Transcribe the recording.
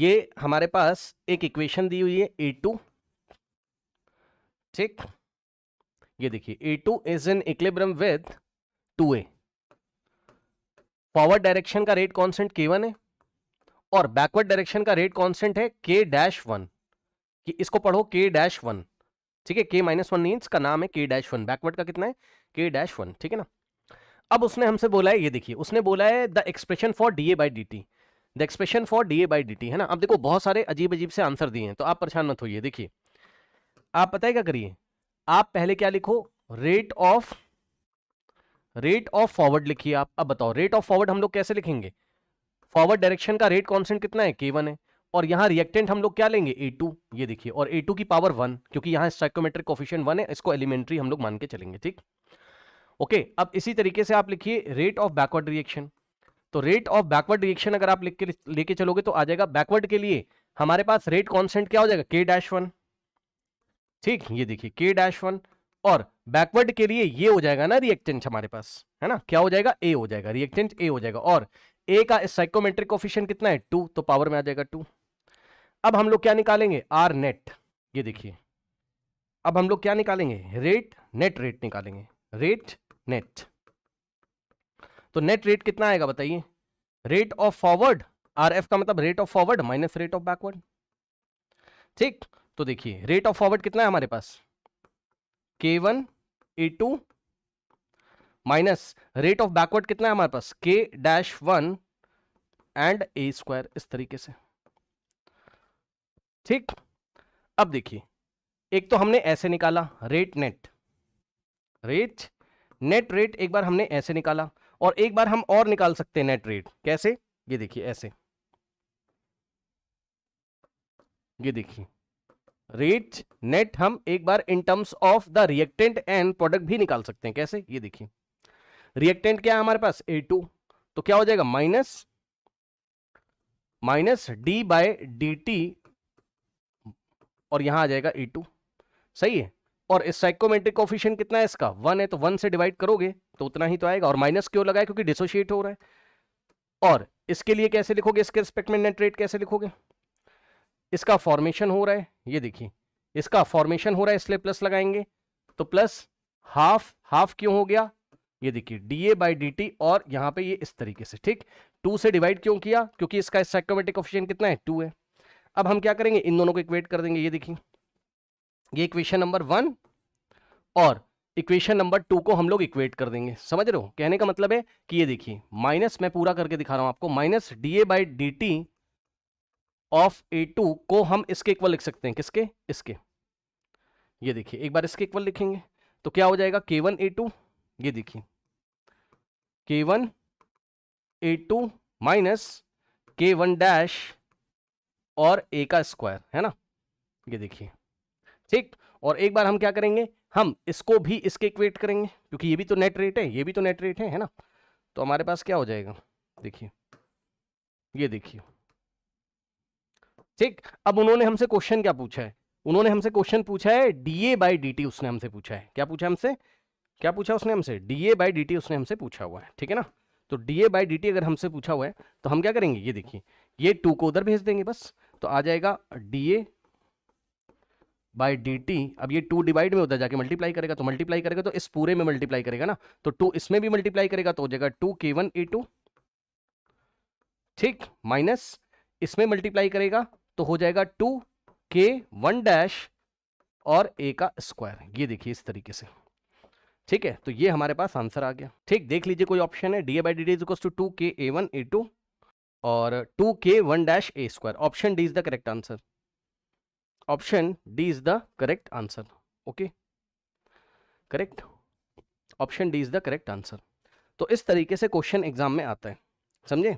ये हमारे पास एक इक्वेशन दी हुई है A2, ठीक। ये देखिए A2 is in equilibrium with 2A। Forward direction का रेट कांस्टेंट K1 है और बैकवर्ड डायरेक्शन का रेट कांस्टेंट है K-1, कि इसको पढ़ो K-1, ठीक है। K-1 नहीं, इसका नाम है K-1। बैकवर्ड का कितना है? K-1, ठीक है ना। अब उसने हमसे बोला है, ये देखिए, उसने बोला है the expression for DA by d T, the expression for DA by d T, है ना। अब देखो बहुत सारे अजीब अजीब से आंसर दिए हैं, तो आप परेशान मत होइए। देखिए आप पता है क्या करिए, आप पहले क्या लिखो, रेट ऑफ फॉरवर्ड लिखिए आप। अब बताओ रेट ऑफ फॉरवर्ड हम लोग कैसे लिखेंगे? फॉरवर्ड डायरेक्शन का रेट कांस्टेंट कितना है? K1 है, और यहां रिएक्टेंट हम लोग क्या लेंगे? A2। ये देखिए, और A2 की पावर 1, क्योंकि यहां स्टोइकोमेट्रिक कोफिशिएंट 1 है, इसको एलिमेंट्री हम लोग मान के चलेंगे, ठीक। ओके, अब इसी तरीके से आप लिखिए रेट ऑफ बैकवर्ड रिएक्शन। तो रेट ऑफ बैकवर्ड रिएक्शन अगर आप लिख के लेके चलोगे तो आ जाएगा, बैकवर्ड के लिए हमारे पास रेट कांस्टेंट क्या हो जाएगा? K-1, ठीक। ये देखिए K-1, और बैकवर्ड के लिए ये हो जाएगा ना रिएक्टेंट हमारे पास, है ना। क्या हो जाएगा? A हो जाएगा, रिएक्टेंट A हो जाएगा, और A का स्टोइकोमेट्रिक कोफिशिएंट कितना है? 2, तो पावर में आ जाएगा 2। अब हम लोग क्या निकालेंगे? R net. ये देखिए, अब हम लोग क्या निकालेंगे? नेट रेट निकालेंगे, रेट नेट। तो नेट रेट कितना आएगा बताइए? रेट ऑफ फॉरवर्ड, RF का मतलब rate of forward minus rate of backward, ठीक। तो देखिए रेट ऑफ फॉरवर्ड कितना है हमारे पास? K1 A2 minus rate of backward कितना है हमारे पास? K-1 एंड A², इस तरीके से, ठीक। अब देखिए, एक तो हमने ऐसे निकाला रेट नेट रेट, एक बार हमने ऐसे निकाला, और एक बार हम और निकाल सकते हैं नेट रेट। कैसे? ये देखिए ऐसे, ये देखिए रेट नेट हम एक बार in terms of the reactant and product भी निकाल सकते हैं। कैसे? ये देखिए, रिएक्टेंट क्या है हमारे पास? A2, तो क्या हो जाएगा? Minus d by d t, और यहां आ जाएगा A2, सही है। और स्टोइकोमेट्रिक कोफिशिएंट कितना है इसका? 1 है, तो 1 से डिवाइड करोगे तो उतना ही तो आएगा, और माइनस क्यों लगाया? क्योंकि डिसोशिएट हो रहा है। और इसके लिए कैसे लिखोगे? इसके रिस्पेक्ट में नेट रेट कैसे लिखोगे? इसका फॉर्मेशन हो रहा है, ये देखिए इसका फॉर्मेशन हो रहा है, इसलिए प्लस लगाएंगे, तो प्लस हाफ क्यों हो गया? ये देखिए डीए बाई डी टी, और यहां पे ये इस तरीके से, ठीक। 2 से डिवाइड क्यों किया? क्योंकि इसका स्टोइकोमेट्रिक कोफिशिएंट कितना है? 2 है। अब हम क्या करेंगे? इन दोनों को इक्वेट कर देंगे। ये देखिए, ये इक्वेशन नंबर 1 और इक्वेशन नंबर 2 को हम लोग इक्वेट कर देंगे। समझ रहे हो? कहने का मतलब है कि ये देखिए, माइनस, मैं पूरा करके दिखा रहा हूं आपको, minus DA by d T of A2 को हम इसके इक्वल लिख सकते हैं। किसके? इसके। ये देखिए एक बार इसके इक्वल लिखेंगे तो क्या हो जाएगा? K1 A2, ये देखिए K1 A2 minus K1 dash और A का स्क्वायर, है ना। ये देखिए, ठीक। और एक बार हम क्या करेंगे? हम इसको भी इसके इक्वेट करेंगे, क्योंकि ये भी तो नेट रेट है, ये भी तो नेट रेट है ना। तो हमारे पास क्या हो जाएगा? देखिए, ये देखिए, ठीक। अब उन्होंने हमसे क्वेश्चन क्या पूछा है? उन्होंने हमसे क्वेश्चन पूछा है डीए बाई डी टी। उसने हमसे पूछा है, क्या पूछा हमसे? क्या पूछा उसने हमसे? डीए बाई डी टी उसने हमसे पूछा हुआ है, ठीक है ना। तो डीए बाई डी टी अगर हमसे पूछा हुआ है तो हम क्या करेंगे? ये देखिए, ये 2 को उधर भेज देंगे बस, तो आ जाएगा डीए बाई डी टी। अब ये 2 डिवाइड में उधर जाके मल्टीप्लाई करेगा, तो मल्टीप्लाई करेगा तो इस पूरे में मल्टीप्लाई करेगा ना, तो 2 इसमें भी मल्टीप्लाई करेगा, तो हो जाएगा 2 K1 A2, ठीक, माइनस इसमें मल्टीप्लाई करेगा तो हो जाएगा 2 K1 डैश और A का स्क्वायर। ये देखिए इस तरीके से, ठीक है। तो ये हमारे पास आंसर आ गया, ठीक। देख लीजिए कोई ऑप्शन है? D by d t is equals to 2 K A1 A2 और 2 K1 dash A square. Option d is the correct answer, option d is the correct answer. Okay, correct, option d is the correct answer. तो इस तरीके से question exam में आता है, समझे।